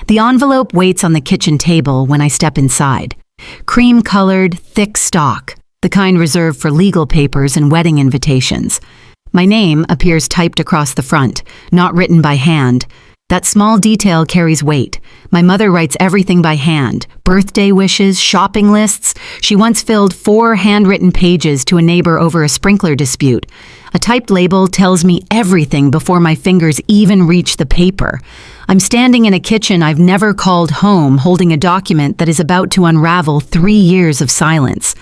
The envelope waits on the kitchen table when I step inside. Cream-colored, thick stock, the kind reserved for legal papers and wedding invitations. My name appears typed across the front, not written by hand. That small detail carries weight. My mother writes everything by hand. Birthday wishes, shopping lists. She once filled 4 handwritten pages to a neighbor over a sprinkler dispute. A typed label tells me everything before my fingers even reach the paper. I'm standing in a kitchen I've never called home, holding a document that is about to unravel 3 years of silence.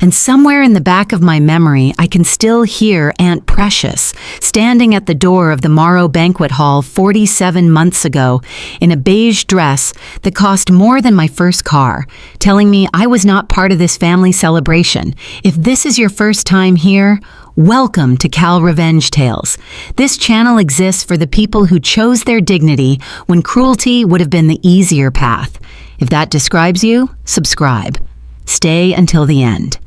And somewhere in the back of my memory, I can still hear Aunt Precious standing at the door of the Morrow Banquet Hall 47 months ago in a beige dress that cost more than my first car, telling me I was not part of this family celebration. If this is your first time here, welcome to Cal Revenge Tales. This channel exists for the people who chose their dignity when cruelty would have been the easier path. If that describes you, subscribe. Stay until the end.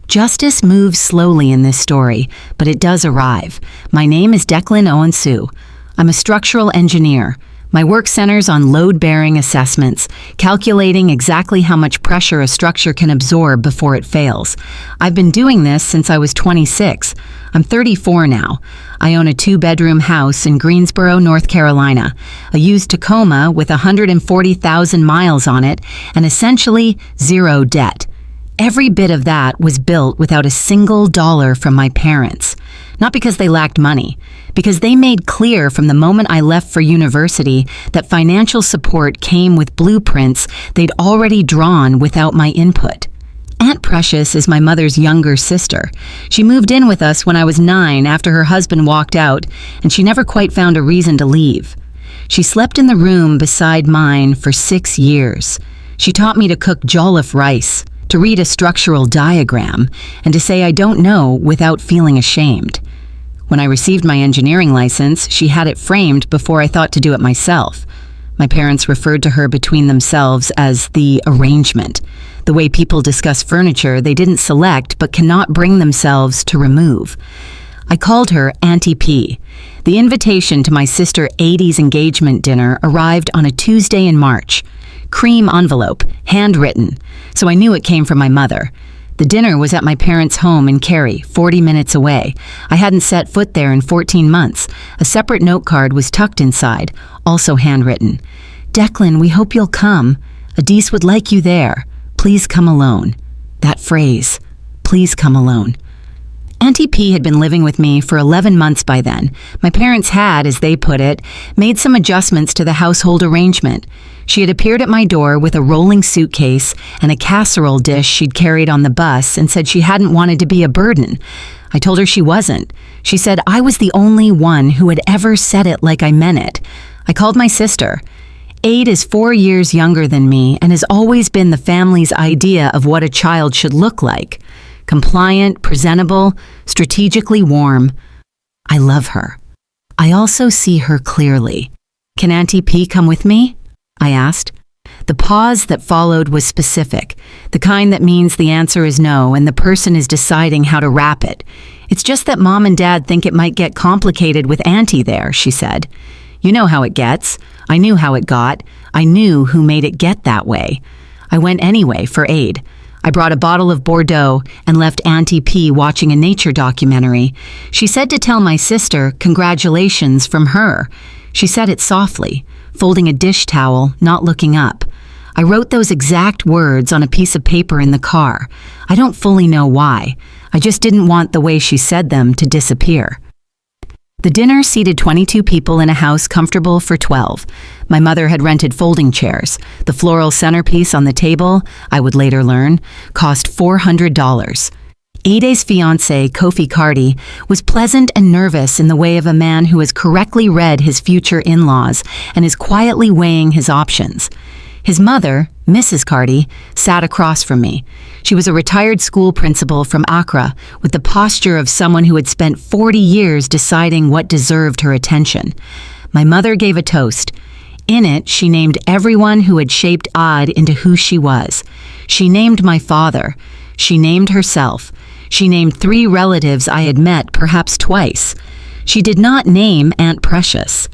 Justice moves slowly in this story, but it does arrive. My name is Declan Owen-Sue. I'm a structural engineer. My work centers on load-bearing assessments, calculating exactly how much pressure a structure can absorb before it fails. I've been doing this since I was 26. I'm 34 now. I own a 2-bedroom house in Greensboro, North Carolina, a used Tacoma with 140,000 miles on it and essentially zero debt. Every bit of that was built without a single dollar from my parents. Not because they lacked money, because they made clear from the moment I left for university that financial support came with blueprints they'd already drawn without my input. Aunt Precious is my mother's younger sister. She moved in with us when I was 9 after her husband walked out, and she never quite found a reason to leave. She slept in the room beside mine for 6 years. She taught me to cook jollof rice, to read a structural diagram, and to say I don't know without feeling ashamed. When I received my engineering license, she had it framed before I thought to do it myself. My parents referred to her between themselves as the arrangement, the way people discuss furniture they didn't select but cannot bring themselves to remove. I called her Auntie P. The invitation to my sister Adie's engagement dinner arrived on a Tuesday in March. Cream envelope, handwritten, so I knew it came from my mother. The dinner was at my parents' home in Cary, 40 minutes away. I hadn't set foot there in 14 months. A separate note card was tucked inside, also handwritten. Declan, we hope you'll come. Adise would like you there. Please come alone. That phrase, please come alone. Auntie P had been living with me for 11 months by then. My parents had, as they put it, made some adjustments to the household arrangement. She had appeared at my door with a rolling suitcase and a casserole dish she'd carried on the bus and said she hadn't wanted to be a burden. I told her she wasn't. She said I was the only one who had ever said it like I meant it. I called my sister. Ade is 4 years younger than me and has always been the family's idea of what a child should look like. Compliant, presentable, strategically warm. I love her. I also see her clearly. Can Auntie P come with me? I asked. The pause that followed was specific, the kind that means the answer is no and the person is deciding how to wrap it. It's just that Mom and Dad think it might get complicated with Auntie there, she said. You know how it gets. I knew how it got. I knew who made it get that way. I went anyway for aid. I brought a bottle of Bordeaux and left Auntie P watching a nature documentary. She said to tell my sister congratulations from her. She said it softly, folding a dish towel, not looking up. I wrote those exact words on a piece of paper in the car. I don't fully know why. I just didn't want the way she said them to disappear. The dinner seated 22 people in a house comfortable for 12. My mother had rented folding chairs. The floral centerpiece on the table, I would later learn, cost $400. Ade's fiancé, Kofi Cardi, was pleasant and nervous in the way of a man who has correctly read his future in-laws and is quietly weighing his options. His mother, Mrs. Cardi, sat across from me. She was a retired school principal from Accra, with the posture of someone who had spent 40 years deciding what deserved her attention. My mother gave a toast. In it, she named everyone who had shaped Ade into who she was. She named my father. She named herself. She named 3 relatives I had met perhaps twice. She did not name Aunt Precious.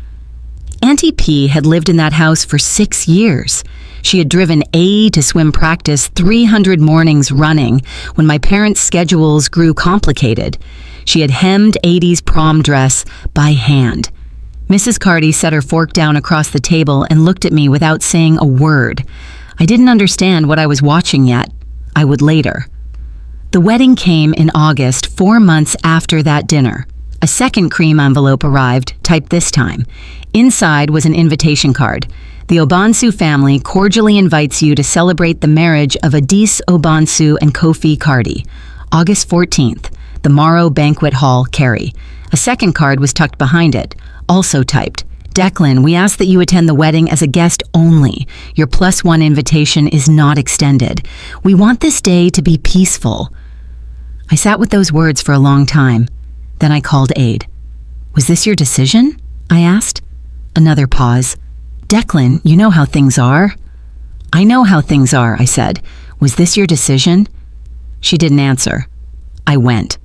Auntie P had lived in that house for 6 years. She had driven A to swim practice 300 mornings running when my parents' schedules grew complicated. She had hemmed 80's prom dress by hand. Mrs. Carty set her fork down across the table and looked at me without saying a word. I didn't understand what I was watching yet. I would later. The wedding came in August, 4 months after that dinner. A second cream envelope arrived, typed this time. Inside was an invitation card. The Obansu family cordially invites you to celebrate the marriage of Adis Obansu and Kofi Carty. August 14th, the Morrow Banquet Hall, Kerry. A second card was tucked behind it, also typed. Declan, we ask that you attend the wedding as a guest only. Your +1 invitation is not extended. We want this day to be peaceful. I sat with those words for a long time. Then I called aid. Was this your decision? I asked. Another pause. Declan, you know how things are. I know how things are, I said. Was this your decision? She didn't answer. I went.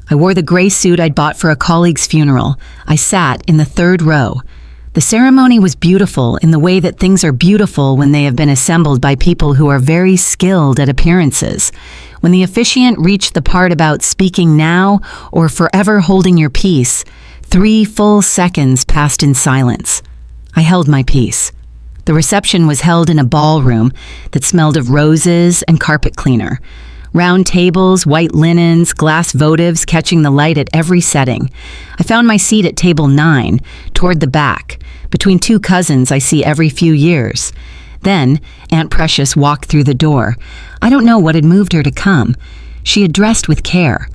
I wore the gray suit I'd bought for a colleague's funeral. I sat in the 3rd row. The ceremony was beautiful in the way that things are beautiful when they have been assembled by people who are very skilled at appearances. When the officiant reached the part about speaking now or forever holding your peace, 3 full seconds passed in silence. I held my peace. The reception was held in a ballroom that smelled of roses and carpet cleaner. Round tables, white linens, glass votives catching the light at every setting. I found my seat at table 9, toward the back, between 2 cousins I see every few years. Then, Aunt Precious walked through the door. I don't know what had moved her to come. She had dressed with care.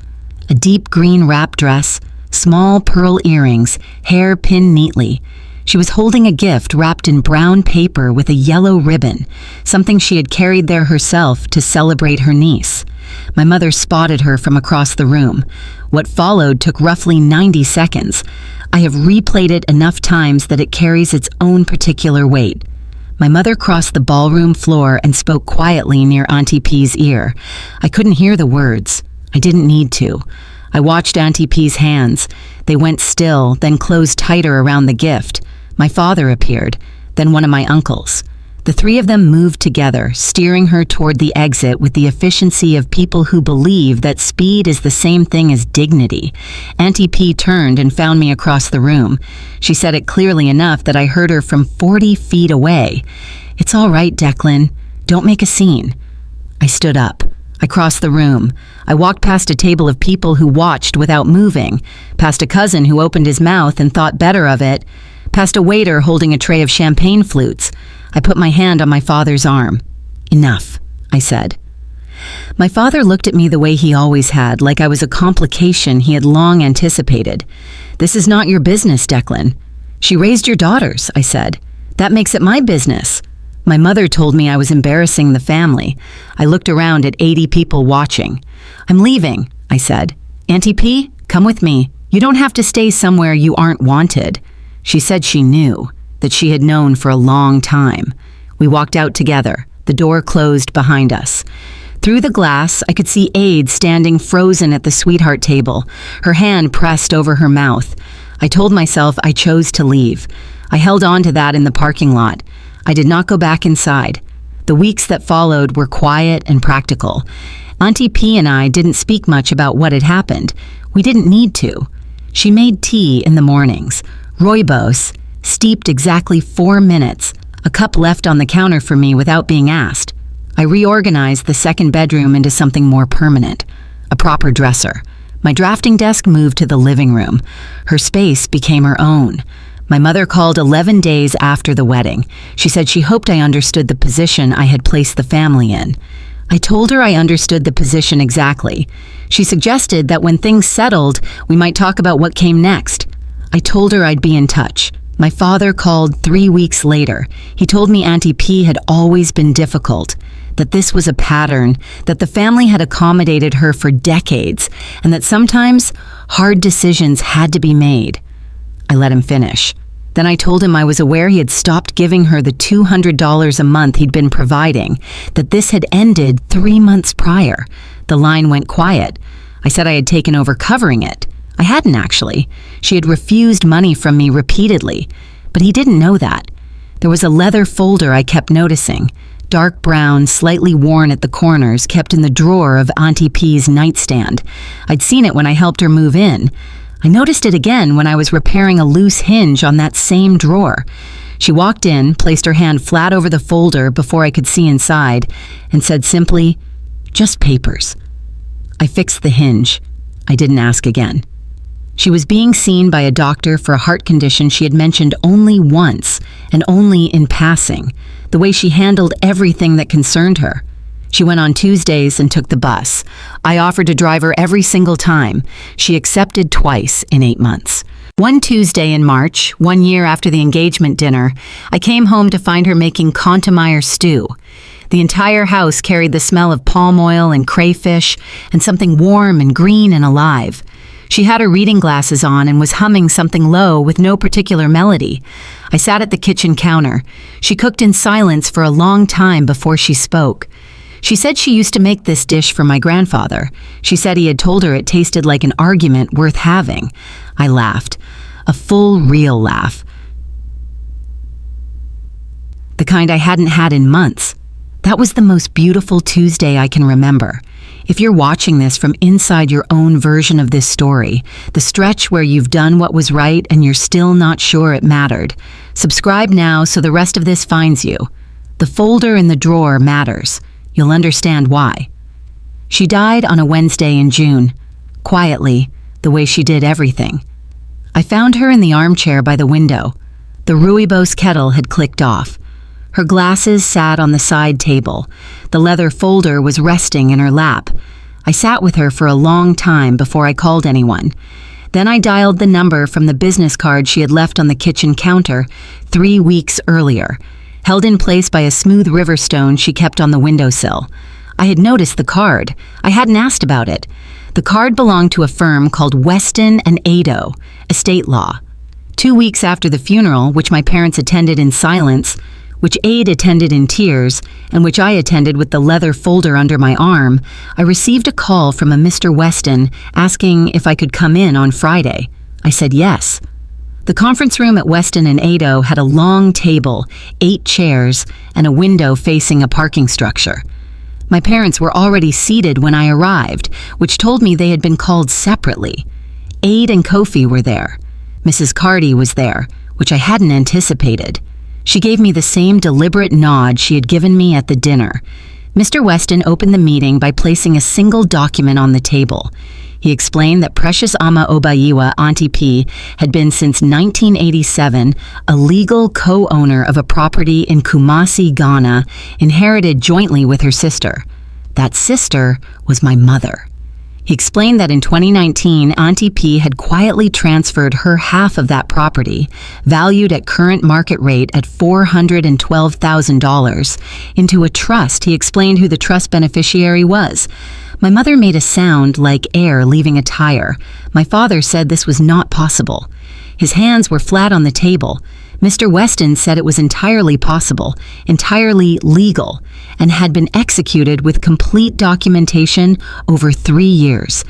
A deep green wrap dress, small pearl earrings, hair pinned neatly. She was holding a gift wrapped in brown paper with a yellow ribbon, something she had carried there herself to celebrate her niece. My mother spotted her from across the room. What followed took roughly 90 seconds. I have replayed it enough times that it carries its own particular weight. My mother crossed the ballroom floor and spoke quietly near Auntie P's ear. I couldn't hear the words. I didn't need to. I watched Auntie P's hands. They went still, then closed tighter around the gift. My father appeared, then one of my uncles. The 3 of them moved together, steering her toward the exit with the efficiency of people who believe that speed is the same thing as dignity. Auntie P turned and found me across the room. She said it clearly enough that I heard her from 40 feet away. It's all right, Declan. Don't make a scene. I stood up. I crossed the room. I walked past a table of people who watched without moving, past a cousin who opened his mouth and thought better of it, past a waiter holding a tray of champagne flutes. I put my hand on my father's arm. Enough, I said. My father looked at me the way he always had, like I was a complication he had long anticipated. This is not your business, Declan. She raised your daughters, I said. That makes it my business. My mother told me I was embarrassing the family. I looked around at 80 people watching. I'm leaving, I said. Auntie P, come with me. You don't have to stay somewhere you aren't wanted. She said she knew, that she had known for a long time. We walked out together. The door closed behind us. Through the glass, I could see Aid standing frozen at the sweetheart table, her hand pressed over her mouth. I told myself I chose to leave. I held on to that in the parking lot. I did not go back inside. The weeks that followed were quiet and practical. Auntie P and I didn't speak much about what had happened. We didn't need to. She made tea in the mornings. Rooibos, steeped exactly 4 minutes, a cup left on the counter for me without being asked. I reorganized the second bedroom into something more permanent, a proper dresser. My drafting desk moved to the living room. Her space became her own. My mother called 11 days after the wedding. She said she hoped I understood the position I had placed the family in. I told her I understood the position exactly. She suggested that when things settled, we might talk about what came next. I told her I'd be in touch. My father called 3 weeks later. He told me Auntie P had always been difficult, that this was a pattern, that the family had accommodated her for decades, and that sometimes hard decisions had to be made. I let him finish. Then I told him I was aware he had stopped giving her the $200 a month he'd been providing, that this had ended 3 months prior. The line went quiet. I said I had taken over covering it. I hadn't actually. She had refused money from me repeatedly. But he didn't know that. There was a leather folder I kept noticing, dark brown, slightly worn at the corners, kept in the drawer of Auntie P's nightstand. I'd seen it when I helped her move in. I noticed it again when I was repairing a loose hinge on that same drawer. She walked in, placed her hand flat over the folder before I could see inside, and said simply, "Just papers." I fixed the hinge. I didn't ask again. She was being seen by a doctor for a heart condition she had mentioned only once, and only in passing, the way she handled everything that concerned her. She went on Tuesdays and took the bus. I offered to drive her every single time. She accepted twice in 8 months. One Tuesday in March, 1 year after the engagement dinner, I came home to find her making Contomeyer stew. The entire house carried the smell of palm oil and crayfish and something warm and green and alive. She had her reading glasses on and was humming something low with no particular melody. I sat at the kitchen counter. She cooked in silence for a long time before she spoke. She said she used to make this dish for my grandfather. She said he had told her it tasted like an argument worth having. I laughed. A full, real laugh. The kind I hadn't had in months. That was the most beautiful Tuesday I can remember. If you're watching this from inside your own version of this story, the stretch where you've done what was right and you're still not sure it mattered, subscribe now so the rest of this finds you. The folder in the drawer matters. You'll understand why. She died on a Wednesday in June, quietly, the way she did everything. I found her in the armchair by the window. The rooibos kettle had clicked off. Her glasses sat on the side table. The leather folder was resting in her lap. I sat with her for a long time before I called anyone. Then I dialed the number from the business card she had left on the kitchen counter 3 weeks earlier, held in place by a smooth river stone she kept on the windowsill. I had noticed the card. I hadn't asked about it. The card belonged to a firm called Weston and Ado, estate law. 2 weeks after the funeral, which my parents attended in silence, which Aid attended in tears, and which I attended with the leather folder under my arm, I received a call from a Mr. Weston asking if I could come in on Friday. I said yes. The conference room at Weston and Ado had a long table, 8 chairs, and a window facing a parking structure. My parents were already seated when I arrived, which told me they had been called separately. Aid and Kofi were there. Mrs. Carty was there, which I hadn't anticipated. She gave me the same deliberate nod she had given me at the dinner. Mr. Weston opened the meeting by placing a single document on the table. He explained that Precious Ama Obayiwa, Auntie P, had been since 1987 a legal co-owner of a property in Kumasi, Ghana, inherited jointly with her sister. That sister was my mother. He explained that in 2019, Auntie P had quietly transferred her half of that property, valued at current market rate at $412,000, into a trust. He explained who the trust beneficiary was. My mother made a sound like air leaving a tire. My father said this was not possible. His hands were flat on the table. Mr. Weston said it was entirely possible, entirely legal, and had been executed with complete documentation over 3 years.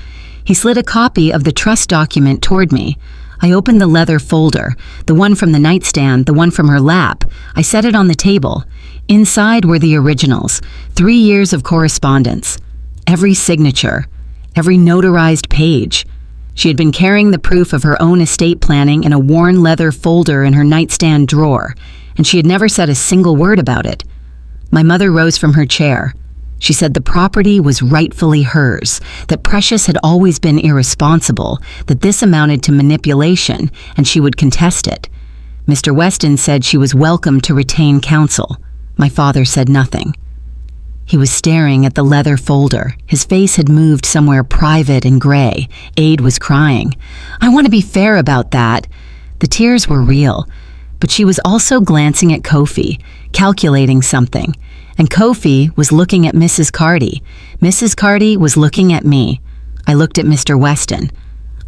He slid a copy of the trust document toward me. I opened the leather folder, the one from the nightstand, the one from her lap. I set it on the table. Inside were the originals, 3 years of correspondence. Every signature, every notarized page. She had been carrying the proof of her own estate planning in a worn leather folder in her nightstand drawer, and she had never said a single word about it. My mother rose from her chair. She said the property was rightfully hers, that Precious had always been irresponsible, that this amounted to manipulation, and she would contest it. Mr. Weston said she was welcome to retain counsel. My father said nothing. He was staring at the leather folder. His face had moved somewhere private and gray. Aid was crying. I want to be fair about that. The tears were real, but she was also glancing at Kofi, calculating something. And Kofi was looking at Mrs. Carty. Mrs. Carty was looking at me. I looked at Mr. Weston.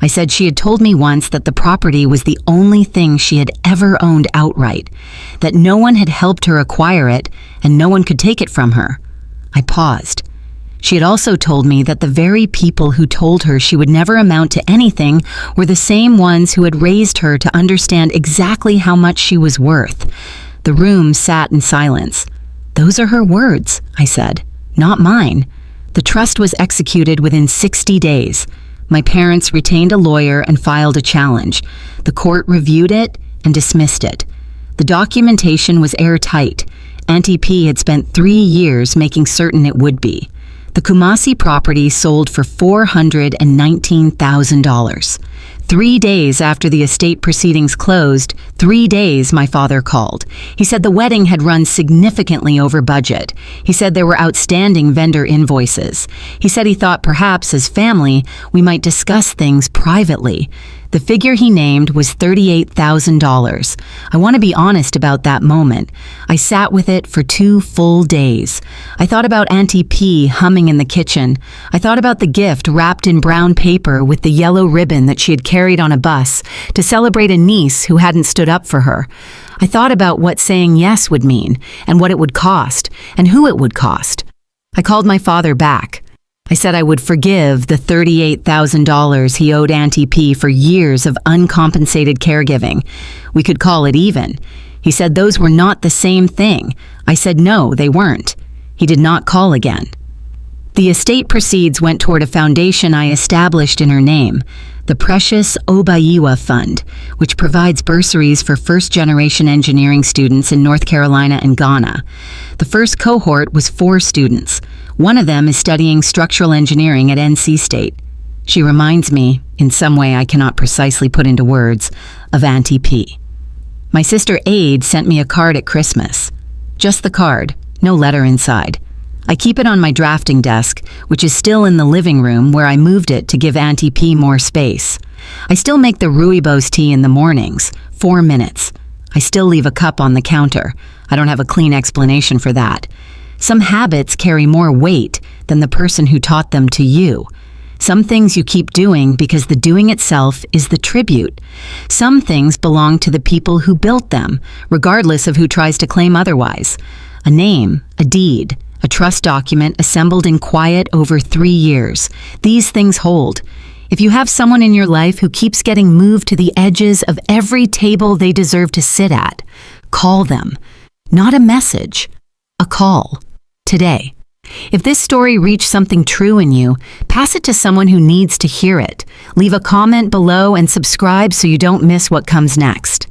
I said she had told me once that the property was the only thing she had ever owned outright, that no one had helped her acquire it, and no one could take it from her. I paused. She had also told me that the very people who told her she would never amount to anything were the same ones who had raised her to understand exactly how much she was worth. The room sat in silence. "Those are her words," I said, "not mine." The trust was executed within 60 days. My parents retained a lawyer and filed a challenge. The court reviewed it and dismissed it. The documentation was airtight. Auntie P had spent 3 years making certain it would be. The Kumasi property sold for $419,000. 3 days after the estate proceedings closed, 3 days my father called. He said the wedding had run significantly over budget. He said there were outstanding vendor invoices. He said he thought perhaps as family we might discuss things privately. The figure he named was $38,000. I want to be honest about that moment. I sat with it for 2 full days. I thought about Auntie P humming in the kitchen. I thought about the gift wrapped in brown paper with the yellow ribbon that she had carried on a bus to celebrate a niece who hadn't stood up for her. I thought about what saying yes would mean, and what it would cost, and who it would cost. I called my father back. I said I would forgive the $38,000 he owed Auntie P for years of uncompensated caregiving. We could call it even. He said those were not the same thing. I said no, they weren't. He did not call again. The estate proceeds went toward a foundation I established in her name, the Precious Obayiwa Fund, which provides bursaries for first-generation engineering students in North Carolina and Ghana. The first cohort was 4 students. One of them is studying structural engineering at NC State. She reminds me, in some way I cannot precisely put into words, of Auntie P. My sister Aide sent me a card at Christmas. Just the card, no letter inside. I keep it on my drafting desk, which is still in the living room where I moved it to give Auntie P more space. I still make the rooibos tea in the mornings, 4 minutes. I still leave a cup on the counter. I don't have a clean explanation for that. Some habits carry more weight than the person who taught them to you. Some things you keep doing because the doing itself is the tribute. Some things belong to the people who built them, regardless of who tries to claim otherwise. A name, a deed, a trust document assembled in quiet over 3 years. These things hold. If you have someone in your life who keeps getting moved to the edges of every table they deserve to sit at, call them. Not a message, a call. Today. If this story reached something true in you, pass it to someone who needs to hear it. Leave a comment below and subscribe so you don't miss what comes next.